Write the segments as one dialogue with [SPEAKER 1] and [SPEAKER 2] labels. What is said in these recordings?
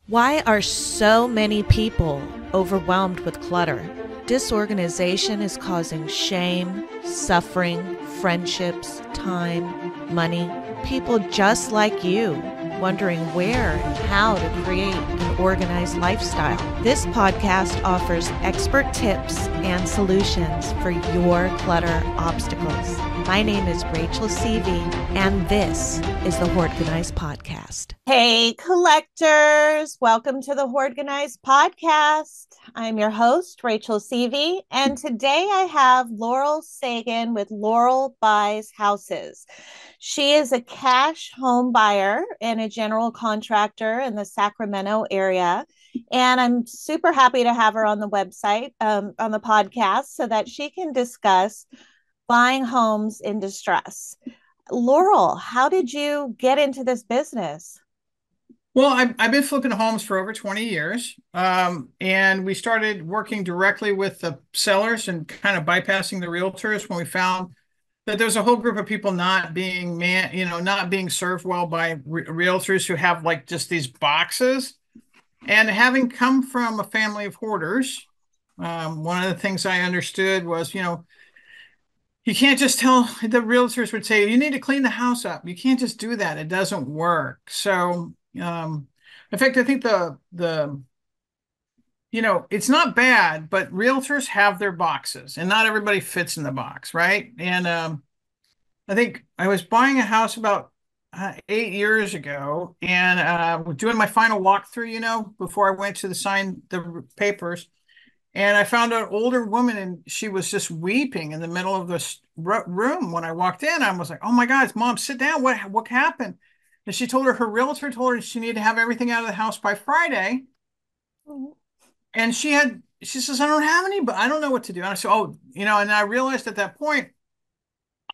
[SPEAKER 1] Why are so many people overwhelmed with clutter? Disorganization is causing shame, suffering, friendships, time, money. People just like you wondering where and how to create an organized lifestyle. This podcast offers expert tips and solutions for your clutter obstacles. My name is Rachel Seavey, and this is the Hoarded Podcast. Hey, collectors. Welcome to the Hoarded Podcast. I'm your host, Rachel Seavey, and today I have Laurel Sagen with Laurel Buys Houses. She is a cash home buyer and a general contractor in the Sacramento area. And I'm super happy to have her on the website, on the podcast, so that she can discuss buying homes in distress. Laurel, how did you get into this business?
[SPEAKER 2] Well, I've been flipping homes for over 20 years. And we started working directly with the sellers and kind of bypassing the realtors when we found that there's a whole group of people not being not being served well by realtors who have like just these boxes. And having come from a family of hoarders, one of the things I understood was, you can't just tell the realtors would say, you need to clean the house up. You can't just do that. It doesn't work. So, in fact, I think it's not bad, but realtors have their boxes and not everybody fits in the box, right? And I think I was buying a house about 8 years ago and doing my final walkthrough, before I went to sign the papers. And I found an older woman and she was just weeping in the middle of this room when I walked in. I was like, oh my God, Mom, sit down. What happened? And she told her realtor told her she needed to have everything out of the house by Friday. And she says, I don't have any, but I don't know what to do. And I said, oh, and I realized at that point,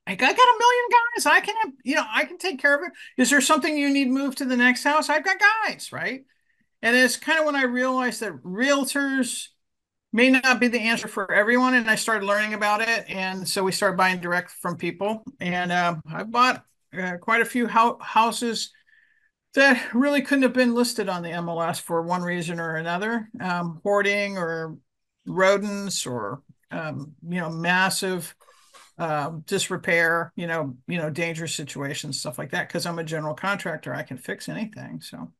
[SPEAKER 2] I got a million guys. I can take care of it. Is there something you need moved to the next house? I've got guys, right? And it's kind of when I realized that realtors may not be the answer for everyone. And I started learning about it. And so we started buying direct from people. And I bought quite a few houses that really couldn't have been listed on the MLS for one reason or another, hoarding or rodents or, massive disrepair, dangerous situations, stuff like that. Because I'm a general contractor, I can fix anything. So.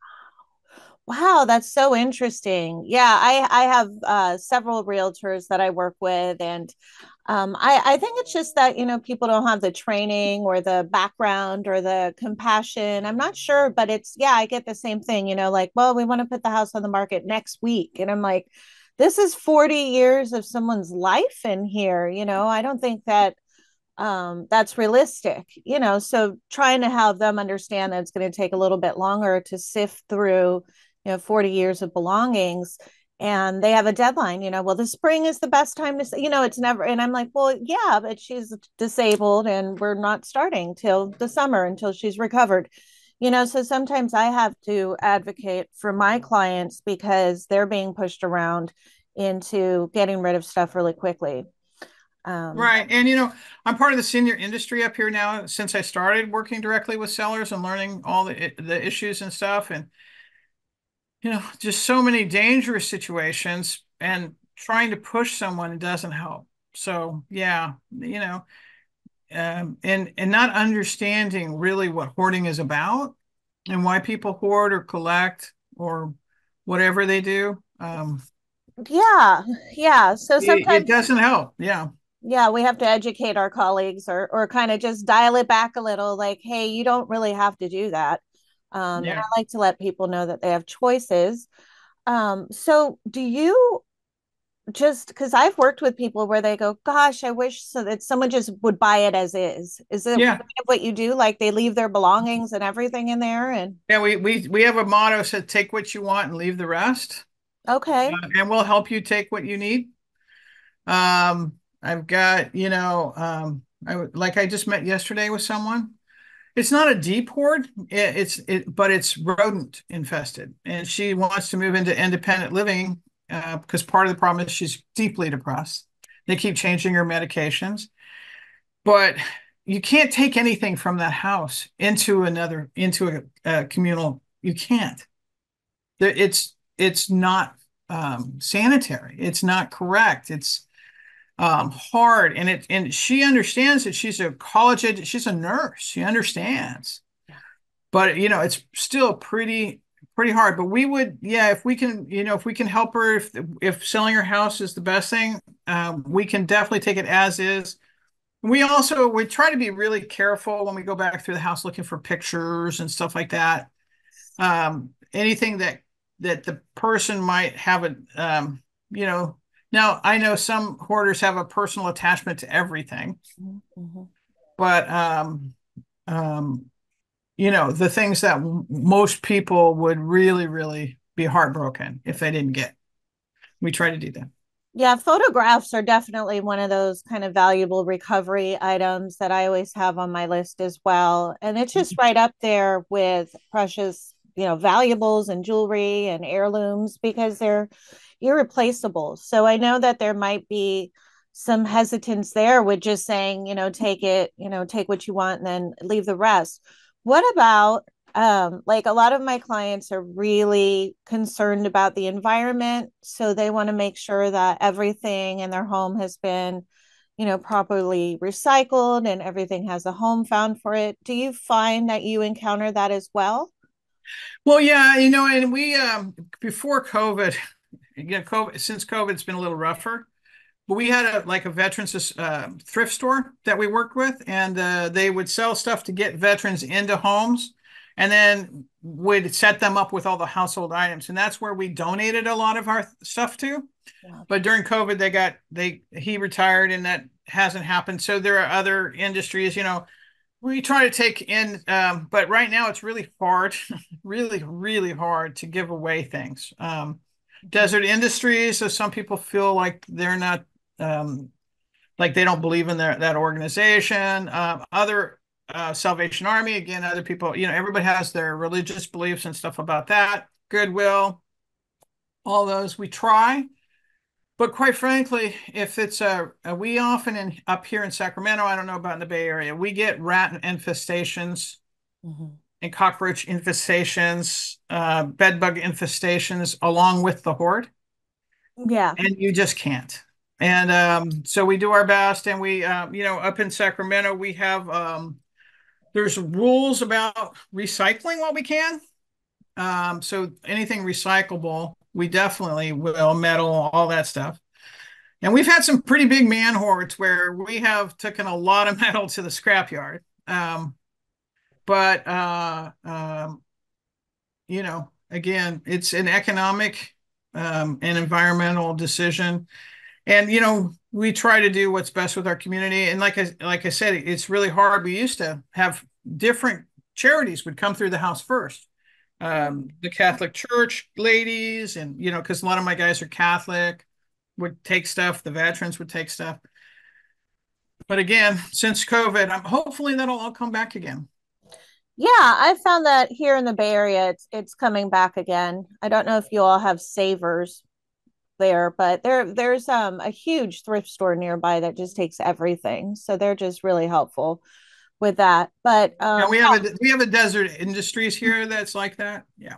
[SPEAKER 1] Wow, that's so interesting. Yeah, I have several realtors that I work with, and I think it's just that, people don't have the training or the background or the compassion. I'm not sure, but yeah, I get the same thing, like, well, we want to put the house on the market next week. And I'm like, this is 40 years of someone's life in here. I don't think that that's realistic, so trying to have them understand that it's going to take a little bit longer to sift through 40 years of belongings, and they have a deadline, well, the spring is the best time to say, it's never. And I'm like, well, yeah, but she's disabled and we're not starting till the summer until she's recovered, so sometimes I have to advocate for my clients because they're being pushed around into getting rid of stuff really quickly.
[SPEAKER 2] Right. And, I'm part of the senior industry up here now since I started working directly with sellers and learning all the issues and stuff. And, just so many dangerous situations and trying to push someone doesn't help. So, yeah, and not understanding really what hoarding is about and why people hoard or collect or whatever they do.
[SPEAKER 1] Yeah, yeah. So
[SPEAKER 2] It
[SPEAKER 1] sometimes,
[SPEAKER 2] doesn't help. Yeah.
[SPEAKER 1] yeah, we have to educate our colleagues or kind of just dial it back a little, like, hey, you don't really have to do that. And
[SPEAKER 2] Yeah.
[SPEAKER 1] I like to let people know that they have choices. So do you just, because I've worked with people where they go, gosh, I wish so that someone just would buy it as is. Is it kind
[SPEAKER 2] Yeah.
[SPEAKER 1] of what you do? Like they leave their belongings and everything in there and
[SPEAKER 2] Yeah, we have a motto said take what you want and leave the rest.
[SPEAKER 1] okay.
[SPEAKER 2] And we'll help you take what you need. I've got, like I just met yesterday with someone. It's not a deep hoard, but it's rodent infested. And she wants to move into independent living because part of the problem is she's deeply depressed. They keep changing her medications, but you can't take anything from that house into a communal. You can't. It's not sanitary. It's not correct. It's hard, and she understands that she's a nurse. She understands,
[SPEAKER 1] Yeah.
[SPEAKER 2] but it's still pretty hard. But we would, yeah, if we can, if we can help her, if selling her house is the best thing, we can definitely take it as is. We try to be really careful when we go back through the house looking for pictures and stuff like that. Anything that the person might have you know, now I know some hoarders have a personal attachment to everything,
[SPEAKER 1] Mm-hmm.
[SPEAKER 2] but um, the things that most people would really, really be heartbroken if they didn't get. We try to do that.
[SPEAKER 1] Yeah, photographs are definitely one of those kind of valuable recovery items that I always have on my list as well. And it's just right up there with precious, valuables and jewelry and heirlooms because they're irreplaceable. So I know that there might be some hesitance there with just saying, take it, take what you want and then leave the rest. What about like a lot of my clients are really concerned about the environment, so they want to make sure that everything in their home has been, properly recycled and everything has a home found for it. Do you find that you encounter that as well?
[SPEAKER 2] Well, yeah, and we before COVID, since COVID's been a little rougher. But we had a veterans thrift store that we worked with, and they would sell stuff to get veterans into homes, and then would set them up with all the household items, and that's where we donated a lot of our stuff to.
[SPEAKER 1] Yeah.
[SPEAKER 2] But during COVID, he retired, and that hasn't happened. So there are other industries, we try to take in, but right now it's really hard, really, really hard to give away things.
[SPEAKER 1] Mhm.
[SPEAKER 2] Desert industries, so some people feel like they're not um, like they don't believe in that organization. Other Salvation Army, again, other people, everybody has their religious beliefs and stuff about that. Goodwill, all those we try. But quite frankly, if it's we often up here in Sacramento, I don't know about in the Bay Area, we get rat infestations
[SPEAKER 1] Mhm.
[SPEAKER 2] and cockroach infestations, bed bug infestations along with the horde,
[SPEAKER 1] Yeah.
[SPEAKER 2] and you just can't. And so we do our best, and we, up in Sacramento, we have there's rules about recycling what we can. So anything recyclable, we definitely will, metal, all that stuff. And we've had some pretty big man hoards where we have taken a lot of metal to the scrapyard. But again, it's an economic and environmental decision. And we try to do what's best with our community. And like I said, it's really hard. We used to have different charities would come through the house first. The Catholic Church ladies, and because a lot of my guys are Catholic, would take stuff. The veterans would take stuff. But again, since COVID, I'm hopefully that'll all come back again.
[SPEAKER 1] Yeah, I found that here in the Bay Area, it's coming back again. I don't know if you all have savers there, but there's a huge thrift store nearby that just takes everything. So they're just really helpful with that. But
[SPEAKER 2] Now we have a desert industries here that's like that. Yeah.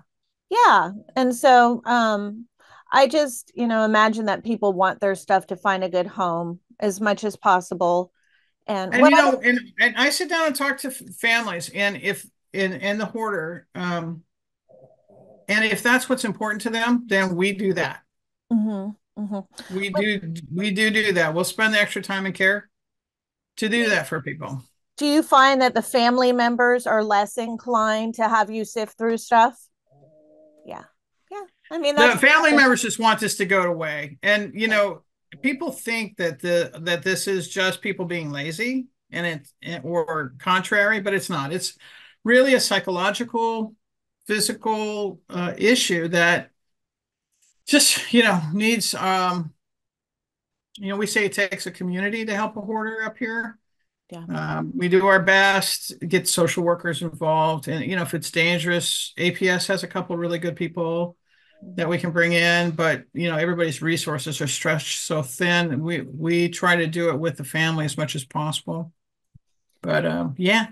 [SPEAKER 1] yeah, and so I just, imagine that people want their stuff to find a good home as much as possible. And
[SPEAKER 2] And
[SPEAKER 1] what other
[SPEAKER 2] and I sit down and talk to families, and if in the hoarder, and if that's what's important to them, then we do that.
[SPEAKER 1] Mhm, mhm.
[SPEAKER 2] We do that. We'll spend the extra time and care to do that for people.
[SPEAKER 1] Do you find that the family members are less inclined to have you sift through stuff? Yeah. Yeah. I mean,
[SPEAKER 2] The
[SPEAKER 1] that's
[SPEAKER 2] family members just want this to go away, and people think that this is just people being lazy and or contrary, but it's not. It's really a psychological, physical issue that just needs we say it takes a community to help a hoarder up here.
[SPEAKER 1] yeah.
[SPEAKER 2] We do our best, get social workers involved, and if it's dangerous, APS has a couple really good people that we can bring in, but everybody's resources are stretched so thin. We try to do it with the family as much as possible. But yeah,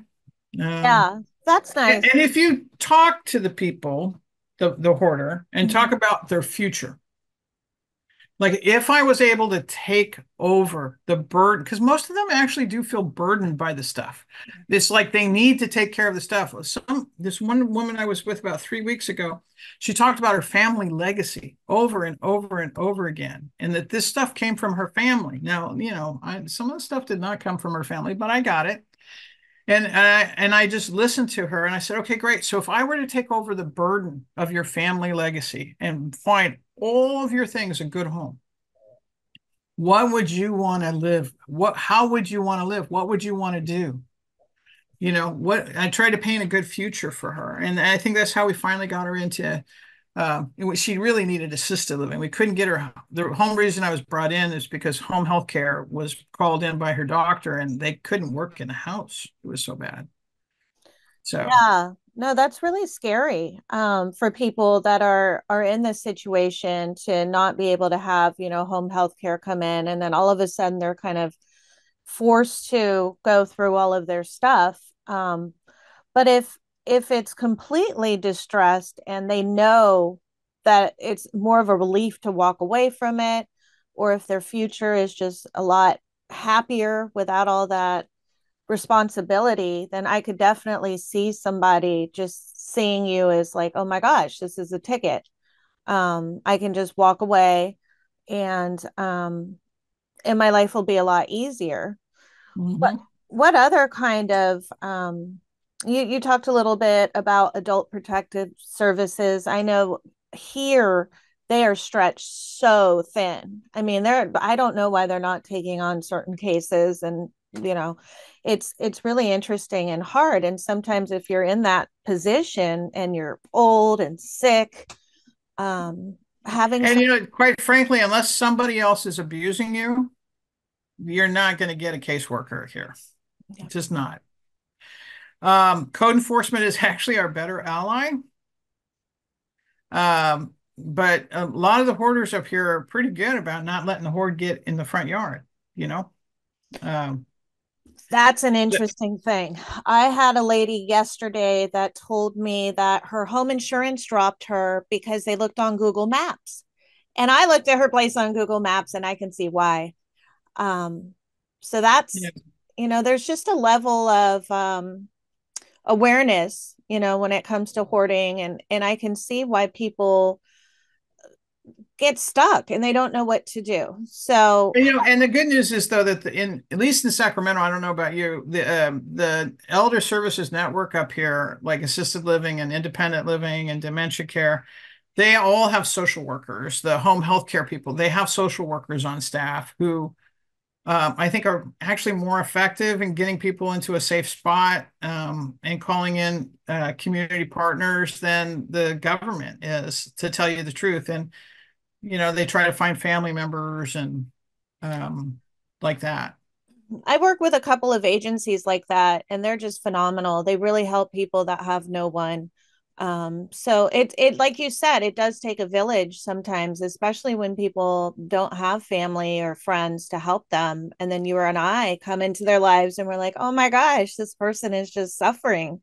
[SPEAKER 1] Yeah, that's nice.
[SPEAKER 2] and if you talk to the people, the hoarder, and talk
[SPEAKER 1] Mhm.
[SPEAKER 2] about their future. Like if I was able to take over the burden, because most of them actually do feel burdened by the stuff. It's like they need to take care of the stuff. This one woman I was with about 3 weeks ago, she talked about her family legacy over and over and over again, and that this stuff came from her family. Now, some of the stuff did not come from her family, but I got it. And I just listened to her and I said, okay, great. So if I were to take over the burden of your family legacy and find all of your things a good home, what would you want to live? How would you want to live? What would you want to do? What I tried to paint a good future for her. And I think that's how we finally got her into she really needed assisted living. We couldn't get her. The home reason I was brought in is because home health care was called in by her doctor and they couldn't work in the house. It was so bad. So,
[SPEAKER 1] Yeah, no, that's really scary for people that are in this situation to not be able to have, home health care come in, and then all of a sudden they're kind of forced to go through all of their stuff. But if it's completely distressed and they know that it's more of a relief to walk away from it, or if their future is just a lot happier without all that responsibility, then I could definitely see somebody just seeing you as like, oh my gosh, this is a ticket. I can just walk away, and my life will be a lot easier. What
[SPEAKER 2] mhm.
[SPEAKER 1] what other kind of you talked a little bit about adult protective services. I know here they are stretched so thin. I mean, I don't know why they're not taking on certain cases, and you know, it's really interesting and hard. And sometimes if you're in that position and you're old and sick, um having
[SPEAKER 2] And
[SPEAKER 1] some
[SPEAKER 2] quite frankly, unless somebody else is abusing you, you're not going to get a caseworker here. Just not. Code enforcement is actually our better ally. But a lot of the hoarders up here are pretty good about not letting the hoard get in the front yard, you know? Um,
[SPEAKER 1] That's an
[SPEAKER 2] th-
[SPEAKER 1] interesting thing. I had a lady yesterday that told me that her home insurance dropped her because they looked on Google Maps. And I looked at her place on Google Maps and I can see why. Um, so
[SPEAKER 2] yeah.
[SPEAKER 1] there's just a level of awareness, when it comes to hoarding, and I can see why people get stuck and they don't know what to do. So,
[SPEAKER 2] And the good news is though that at least in Sacramento, I don't know about you, the Elder Services Network up here, like assisted living and independent living and dementia care, they all have social workers. The home health care people, they have social workers on staff who I think are actually more effective in getting people into a safe spot and calling in community partners than the government is, to tell you the truth. And they try to find family members and um, like that.
[SPEAKER 1] I work with a couple of agencies like that, and they're just phenomenal. They really help people that have no one. So it like you said, it does take a village sometimes, especially when people don't have family or friends to help them. And then you and I come into their lives and we're like, oh my gosh, this person is just suffering.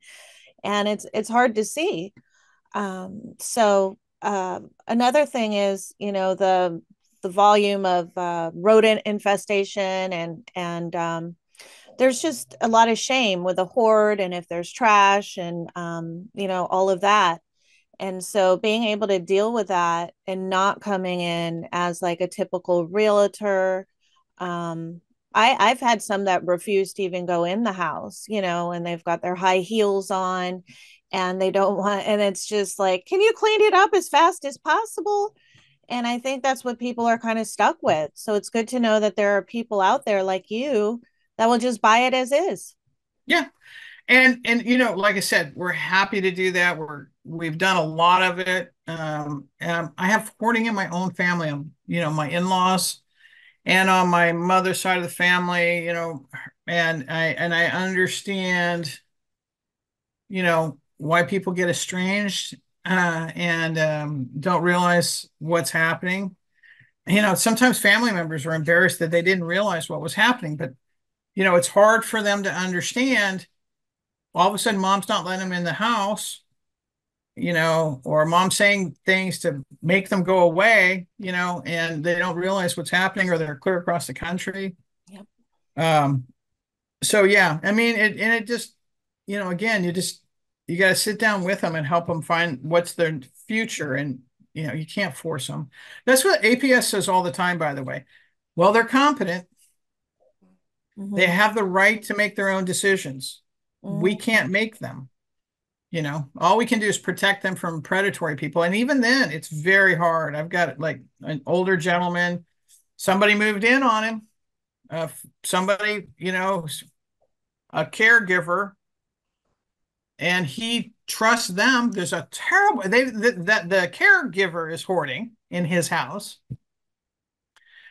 [SPEAKER 1] And it's hard to see. Another thing is, the volume of rodent infestation, and there's just a lot of shame with a hoard, and if there's trash and all of that. And so being able to deal with that and not coming in as like a typical realtor. um I've had some that refuse to even go in the house, and they've got their high heels on and they don't want, and it's just like, can you clean it up as fast as possible? And I think that's what people are kind of stuck with. So it's good to know that there are people out there like you that will just buy it as is.
[SPEAKER 2] Yeah. And like I said, we're happy to do that. We've done a lot of it. And I have hoarding in my own family. My in-laws and on my mother's side of the family, and I understand, why people get estranged and don't realize what's happening. Sometimes family members are embarrassed that they didn't realize what was happening, but it's hard for them to understand. All of a sudden, mom's not letting them in the house, or mom saying things to make them go away, and they don't realize what's happening, or they're clear across the country.
[SPEAKER 1] Yep.
[SPEAKER 2] Um, so yeah, I mean, it just, again, you got to sit down with them and help them find what's their future. And, you can't force them. That's what APS says all the time, by the way. Well, they're competent. They
[SPEAKER 1] Mm-hmm.
[SPEAKER 2] have the right to make their own decisions. We
[SPEAKER 1] Mm-hmm.
[SPEAKER 2] can't make them. All we can do is protect them from predatory people. And even then, it's very hard. I've got like an older gentleman, somebody moved in on him. Somebody, a caregiver, and he trusts them. There's a terrible that the caregiver is hoarding in his house.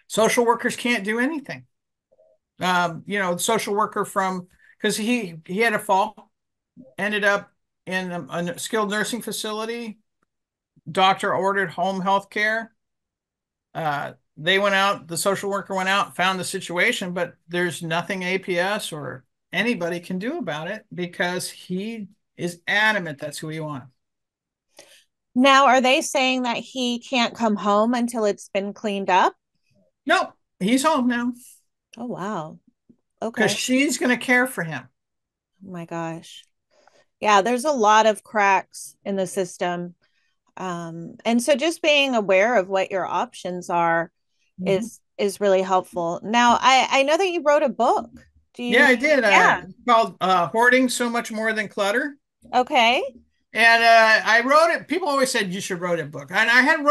[SPEAKER 2] Social workers can't do anything. Social worker from because he had a fall, ended up in a skilled nursing facility. Doctor ordered home health care. They went out, the social worker went out, found the situation, but there's nothing APS or anybody can do about it because he is adamant that's who he wants.
[SPEAKER 1] Now, are they saying that he can't come home until it's been cleaned up?
[SPEAKER 2] Nope, he's home now
[SPEAKER 1] Oh, wow.
[SPEAKER 2] because
[SPEAKER 1] Okay.
[SPEAKER 2] she's going to care for him.
[SPEAKER 1] Oh my gosh. Yeah, there's a lot of cracks in the system. And so just being aware of what your options are
[SPEAKER 2] Mhm.
[SPEAKER 1] is really helpful. Now, I know that you wrote a book. Do
[SPEAKER 2] Yeah,
[SPEAKER 1] you?
[SPEAKER 2] I did.
[SPEAKER 1] Yeah.
[SPEAKER 2] It's called Hoarding So Much More Than Clutter.
[SPEAKER 1] Okay.
[SPEAKER 2] And I wrote it. People always said you should write a book, and I had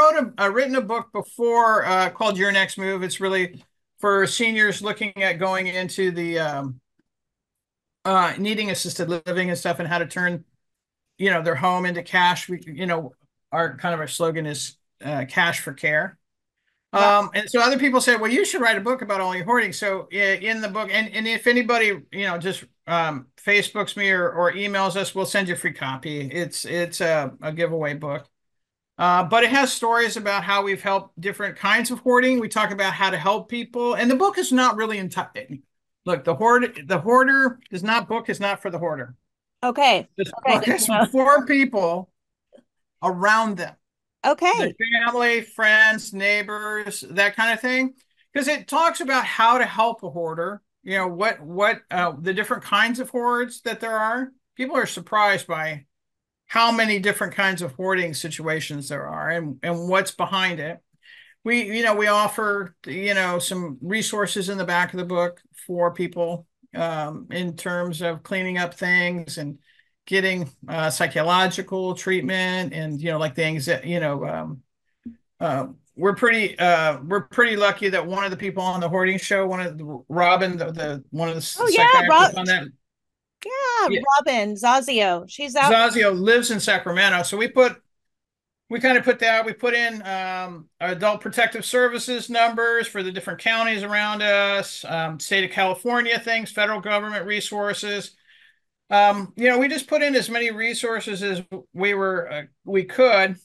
[SPEAKER 2] written a book before called Your Next Move. It's really for seniors looking at going into the needing assisted living and stuff, and how to turn their home into cash. Our slogan is cash for care.
[SPEAKER 1] Wow.
[SPEAKER 2] And so other people said, well, you should write a book about all your hoarding. So in the book, and if anybody, just Facebooks me or emails us, we'll send you a free copy. It's a giveaway book. But it has stories about how we've helped different kinds of hoarding. We talk about how to help people. And the book is not really look, the hoarder is not for the hoarder.
[SPEAKER 1] Okay.
[SPEAKER 2] This
[SPEAKER 1] Okay.
[SPEAKER 2] book
[SPEAKER 1] Good
[SPEAKER 2] is
[SPEAKER 1] to know.
[SPEAKER 2] for people around them, the
[SPEAKER 1] Okay.
[SPEAKER 2] family, friends, neighbors, that kind of thing. Because it talks about how to help a hoarder, what the different kinds of hoards that there are. People are surprised by how many different kinds of hoarding situations there are and what's behind it. We offer, some resources in the back of the book for people in terms of cleaning up things and getting psychological treatment and, like things that, we're pretty lucky that one of the people on the hoarding show, one of the Robin, the one of the
[SPEAKER 1] Oh yeah,
[SPEAKER 2] psychiatrists on that, yeah,
[SPEAKER 1] Robin Zazio. She's out.
[SPEAKER 2] Zazio lives in Sacramento. So we kind of we put in adult protective services numbers for the different counties around us, state of California things, federal government resources. We just put in as many resources as we could,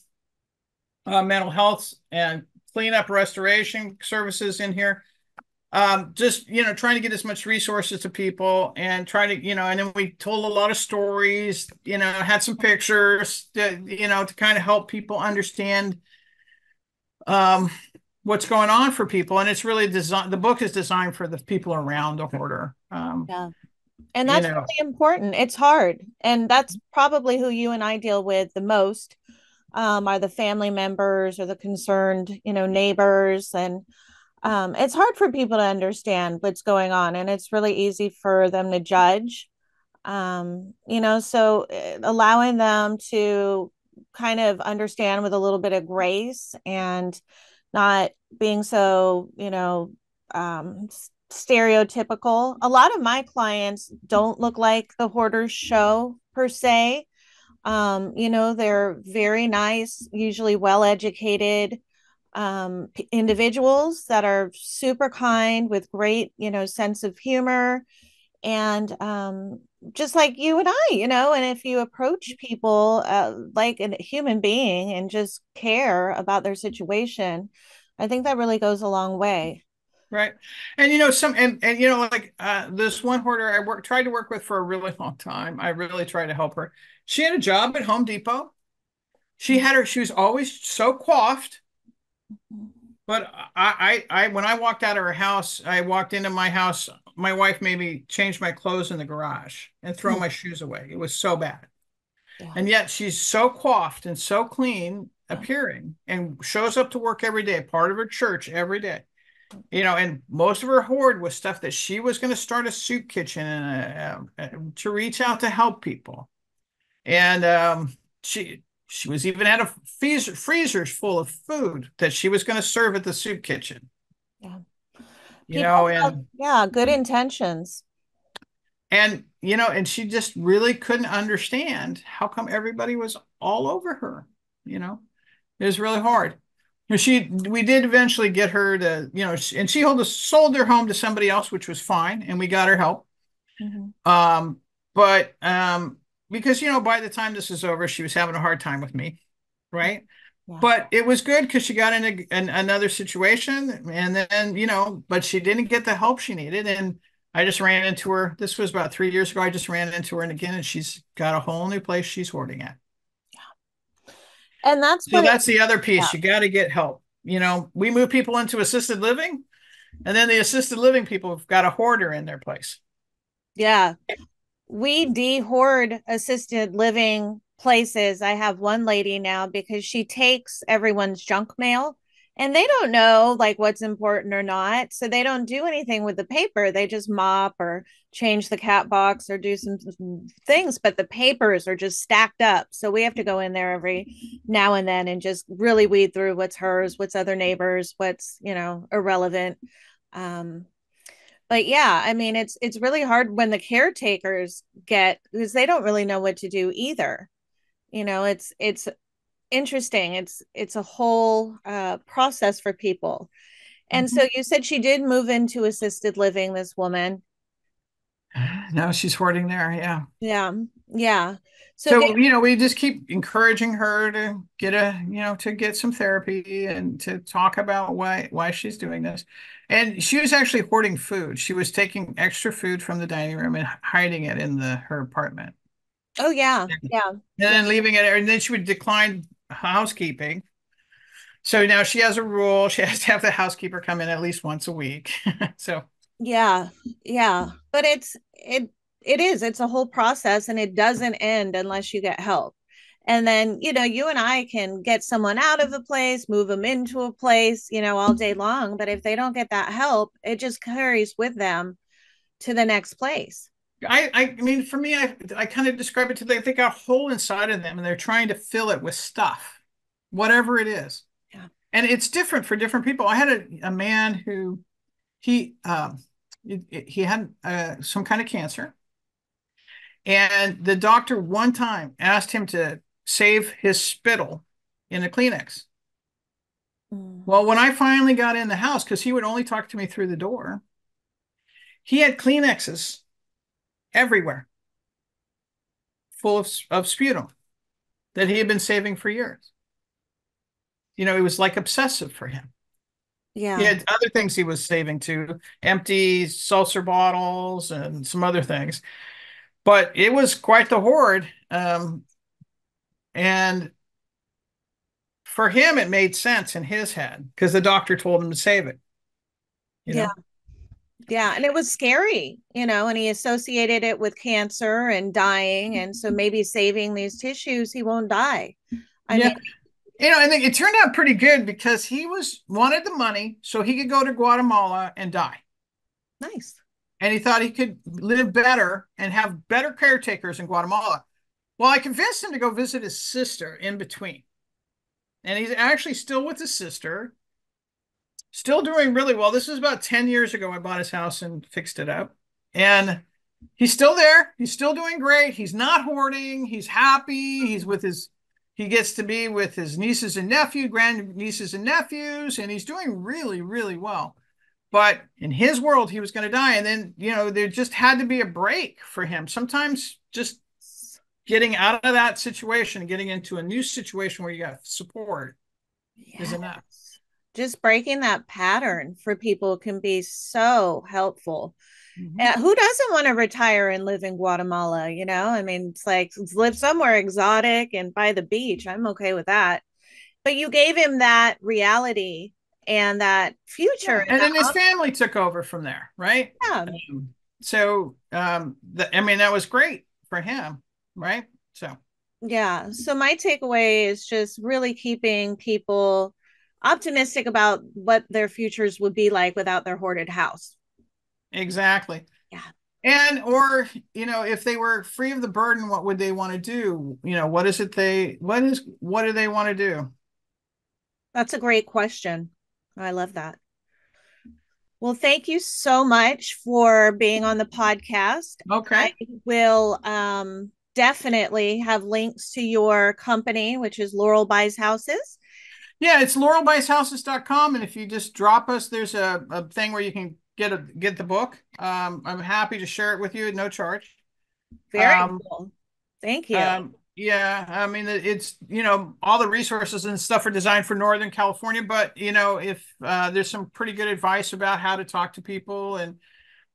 [SPEAKER 2] mental health and cleanup restoration services in here. Just, trying to get as much resources to people and try to, and then we told a lot of stories, had some pictures to kind of help people understand um, what's going on for people. And it's really designed, the book is designed for the people around the hoarder.
[SPEAKER 1] Yeah. And
[SPEAKER 2] You
[SPEAKER 1] that's
[SPEAKER 2] know,
[SPEAKER 1] really important. It's hard. And that's probably who you and I deal with the most, are the family members or the concerned, neighbors. And it's hard for people to understand what's going on. And it's really easy for them to judge. So allowing them to kind of understand with a little bit of grace and not being so, stereotypical. A lot of my clients don't look like the hoarders show per se. They're very nice, usually well educated individuals that are super kind with great, sense of humor and just like you and I, and if you approach people like a human being and just care about their situation, I think that really goes a long way.
[SPEAKER 2] right. And, like this one hoarder tried to work with for a really long time. I really tried to help her. She had a job at Home Depot. She was always so coiffed. But when I walked out of her house, I walked into my house. My wife made me change my clothes in the garage and throw
[SPEAKER 1] Mm.
[SPEAKER 2] my shoes away. It was so bad.
[SPEAKER 1] Yeah.
[SPEAKER 2] And yet she's so coiffed and so clean
[SPEAKER 1] Yeah.
[SPEAKER 2] appearing and shows up to work every day, part of her church every day. And most of her hoard was stuff that she was going to start a soup kitchen and to reach out to help people. And she was even had a freezers full of food that she was going to serve at the soup kitchen.
[SPEAKER 1] Yeah.
[SPEAKER 2] You
[SPEAKER 1] People
[SPEAKER 2] know,
[SPEAKER 1] have, yeah, good intentions.
[SPEAKER 2] and she just really couldn't understand how come everybody was all over her. You know, it was really hard. We did eventually get her to, and she sold her home to somebody else, which was fine, and we got her help.
[SPEAKER 1] Hmm.
[SPEAKER 2] But because by the time this is over, she was having a hard time with me, right?
[SPEAKER 1] Yeah.
[SPEAKER 2] But it was good because she got in another situation, and then but she didn't get the help she needed, and I just ran into her. This was about 3 years ago. I just ran into her, and again, and she's got a whole new place she's hoarding at.
[SPEAKER 1] And that's
[SPEAKER 2] So
[SPEAKER 1] what it,
[SPEAKER 2] that's the other
[SPEAKER 1] yeah.
[SPEAKER 2] piece. You got to get help. We move people into assisted living, and then the assisted living people have got a hoarder in their place.
[SPEAKER 1] Yeah. We de-hoard assisted living places. I have one lady now because she takes everyone's junk mail and they don't know like what's important or not. So they don't do anything with the paper. They just mop or change the cat box or do some things, but the papers are just stacked up. So we have to go in there every now and then and just really weed through what's hers, what's other neighbors, what's, irrelevant. Um, but yeah, I mean it's really hard when the caretakers get, because they don't really know what to do either. It's interesting. It's a whole process for people. And so you said she did move into assisted living, this woman.
[SPEAKER 2] Now she's hoarding there. Yeah.
[SPEAKER 1] Yeah. Yeah. So they,
[SPEAKER 2] So, we just keep encouraging her to to get some therapy and to talk about why she's doing this. And she was actually hoarding food. She was taking extra food from the dining room and hiding it in her apartment.
[SPEAKER 1] oh yeah,
[SPEAKER 2] And
[SPEAKER 1] yeah, yeah,
[SPEAKER 2] then leaving it, and then she would decline housekeeping. So now she has a rule. She has to have the housekeeper come in at least once a week. So
[SPEAKER 1] yeah, yeah. But it's a whole process and it doesn't end unless you get help. And then, you and I can get someone out of a place, move them into a place, all day long. But if they don't get that help, it just carries with them to the next place.
[SPEAKER 2] I mean, for me, I kind of describe it to them. They got a hole inside of them and they're trying to fill it with stuff, whatever it is.
[SPEAKER 1] Yeah.
[SPEAKER 2] And it's different for different people. I had a man who he he had some kind of cancer, and the doctor one time asked him to save his spittle in a Kleenex.
[SPEAKER 1] Mm.
[SPEAKER 2] Well, when I finally got in the house, because he would only talk to me through the door, he had Kleenexes everywhere, full of sputum that he had been saving for years. It was like obsessive for him. He
[SPEAKER 1] Yeah.
[SPEAKER 2] had other things he was saving too, empty seltzer bottles and some other things. But it was quite the hoard. And for him, it made sense in his head because the doctor told him to save it, you
[SPEAKER 1] Yeah.
[SPEAKER 2] know?
[SPEAKER 1] Yeah. And it was scary, and he associated it with cancer and dying. And so maybe saving these tissues, he won't die. I
[SPEAKER 2] Yeah.
[SPEAKER 1] mean,
[SPEAKER 2] And it turned out pretty good because he wanted the money so he could go to Guatemala and die.
[SPEAKER 1] nice.
[SPEAKER 2] And he thought he could live better and have better caretakers in Guatemala. Well, I convinced him to go visit his sister in between. And he's actually still with his sister, still doing really well. This was about 10 years ago. I bought his house and fixed it up. And he's still there. He's still doing great. He's not hoarding. He's happy. He gets to be with his nieces and nephews, grand nieces and nephews, and he's doing really, really well. But in his world, he was going to die. And then, there just had to be a break for him. Sometimes just getting out of that situation, getting into a new situation where you got support is
[SPEAKER 1] Yes.
[SPEAKER 2] enough.
[SPEAKER 1] Just breaking that pattern for people can be so helpful.
[SPEAKER 2] Mhm.
[SPEAKER 1] Who doesn't want to retire and live in Guatemala? You know, I mean, it's like let's live somewhere exotic and by the beach. I'm okay with that. But you gave him that reality and that future
[SPEAKER 2] Yeah,
[SPEAKER 1] and
[SPEAKER 2] and
[SPEAKER 1] that
[SPEAKER 2] then his family took over from there, right?
[SPEAKER 1] yeah,
[SPEAKER 2] I mean, that was great for him, right? So
[SPEAKER 1] yeah. So my takeaway is just really keeping people optimistic about what their futures would be like without their hoarded house.
[SPEAKER 2] exactly.
[SPEAKER 1] Yeah,
[SPEAKER 2] And or if they were free of the burden, what would they want to do? What do they want to do?
[SPEAKER 1] that's a great question. I love that. Well, thank you so much for being on the podcast. I
[SPEAKER 2] Okay.
[SPEAKER 1] will definitely have links to your company, which is Laurel Buys Houses.
[SPEAKER 2] Yeah, it's laurelbuyshouses.com. And if you just drop us, there's a thing where you can get the book. I'm happy to share it with you at no charge.
[SPEAKER 1] Very
[SPEAKER 2] Um,
[SPEAKER 1] cool. Thank you.
[SPEAKER 2] yeah, I mean, it's, all the resources and stuff are designed for Northern California, but, if there's some pretty good advice about how to talk to people and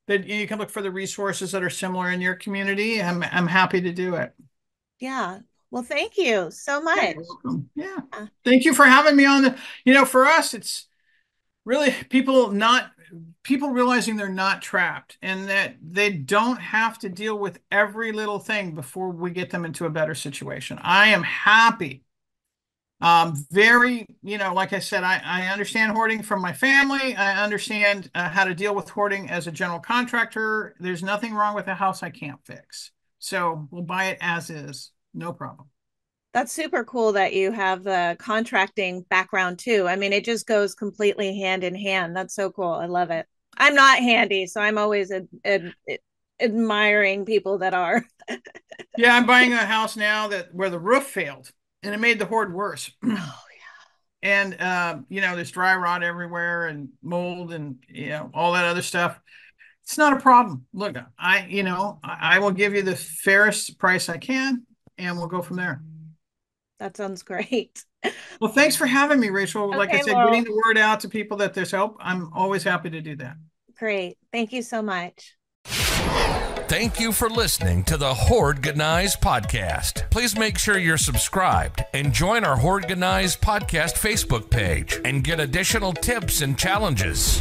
[SPEAKER 2] that you can look for the resources that are similar in your community, I'm happy to do it.
[SPEAKER 1] Yeah. Well, thank you so
[SPEAKER 2] Yeah,
[SPEAKER 1] much.
[SPEAKER 2] you're welcome. Yeah.
[SPEAKER 1] Uh,
[SPEAKER 2] Thank you for having me on for us, it's really people realizing they're not trapped and that they don't have to deal with every little thing before we get them into a better situation. I am happy. Very, like I said, I understand hoarding from my family. I understand how to deal with hoarding as a general contractor. There's nothing wrong with a house I can't fix. So we'll buy it as is. No problem.
[SPEAKER 1] That's super cool that you have the contracting background too. I mean, it just goes completely hand in hand. That's so cool. I love it. I'm not handy, so I'm always admiring people that are.
[SPEAKER 2] Yeah, I'm buying a house now where the roof failed and it made the hoard worse.
[SPEAKER 1] Oh,
[SPEAKER 2] And there's dry rot everywhere and mold and all that other stuff. It's not a problem. Look, I will give you the fairest price I can, and we'll go from there.
[SPEAKER 1] that sounds great.
[SPEAKER 2] Well, thanks for having me, Rachel. Like I
[SPEAKER 1] Okay,
[SPEAKER 2] said, getting
[SPEAKER 1] well,
[SPEAKER 2] the word out to people that there's help, I'm always happy to do that.
[SPEAKER 1] great. Thank you so much.
[SPEAKER 3] Thank you for listening to the Hoarded podcast. Please make sure you're subscribed and join our Hoarded podcast Facebook page and get additional tips and challenges.